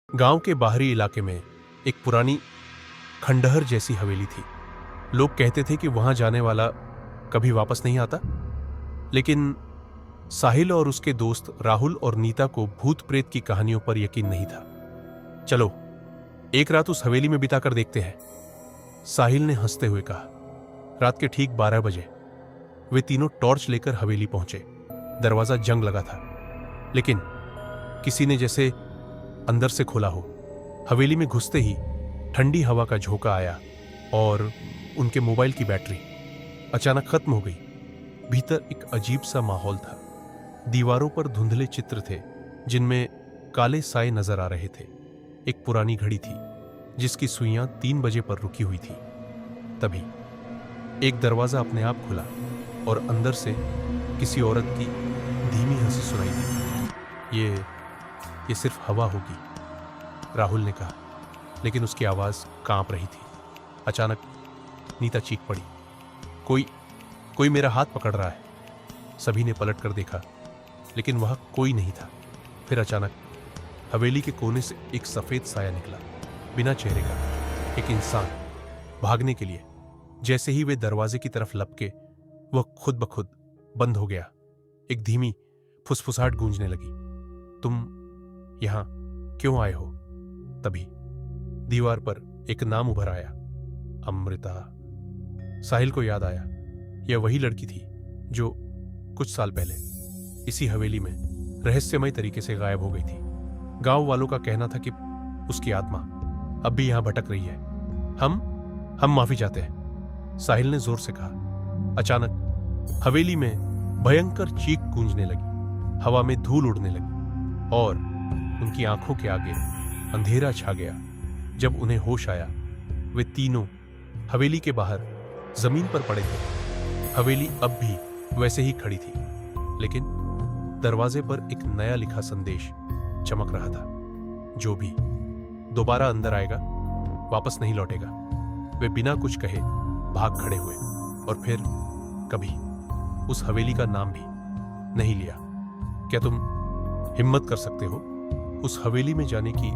गांव के बाहरी इलाके में एक पुरानी खंडहर जैसी हवेली थी। लोग कहते थे कि वहां जाने वाला कभी वापस नहीं आता, लेकिन साहिल और उसके दोस्त राहुल और नीता को भूत प्रेत की कहानियों पर यकीन नहीं था। चलो एक रात उस हवेली में बिताकर देखते हैं, साहिल ने हंसते हुए कहा। रात के ठीक 12 बजे वे तीनों टॉर्च लेकर हवेली पहुंचे। दरवाजा जंग लगा था, लेकिन किसी ने जैसे अंदर से खोला हो। हवेली में घुसते ही ठंडी हवा का झोंका आया और उनके मोबाइल की बैटरी अचानक खत्म हो गई। भीतर एक अजीब सा माहौल था। दीवारों पर धुंधले चित्र थे जिनमें काले साए नजर आ रहे थे। एक पुरानी घड़ी थी जिसकी सुइयां 3 बजे पर रुकी हुई थी। तभी एक दरवाजा अपने आप खुला और अंदर से किसी औरत की धीमी हंसी सुनाई दी। ये सिर्फ हवा होगी, राहुल ने कहा, लेकिन उसकी आवाज कांप रही थी। अचानक नीता चीख पड़ी, कोई मेरा हाथ पकड़ रहा है। सभी ने पलट कर देखा, लेकिन वहां कोई नहीं था। फिर अचानक हवेली के कोने से एक सफेद साया निकला, बिना चेहरे का, एक इंसान, भागने के लिए। जैसे ही वे दरवाजे की तरफ लपके, वह खुद ब खुद बंद हो गया। एक धीमी फुसफुसाहट गूंजने लगी, तुम यहां क्यों आए हो? तभी दीवार पर एक नाम उभर आया, अमृता। साहिल को याद आया, यह वही लड़की थी जो कुछ साल पहले इसी हवेली में रहस्यमय तरीके से गायब हो गई थी। गांव वालों का कहना था कि उसकी आत्मा अब भी यहां भटक रही है। हम माफी चाहते हैं, साहिल ने जोर से कहा। अचानक हवेली में भयंकर चीख गूंजने लगी, हवा में धूल उड़ने लगी और उनकी आंखों के आगे अंधेरा छा गया। जब उन्हें होश आया, वे तीनों हवेली के बाहर जमीन पर पड़े थे। हवेली अब भी वैसे ही खड़ी थी, लेकिन दरवाजे पर एक नया लिखा संदेश चमक रहा था, जो भी दोबारा अंदर आएगा वापस नहीं लौटेगा। वे बिना कुछ कहे भाग खड़े हुए और फिर कभी उस हवेली का नाम भी नहीं लिया। क्या तुम हिम्मत कर सकते हो उस हवेली में जाने की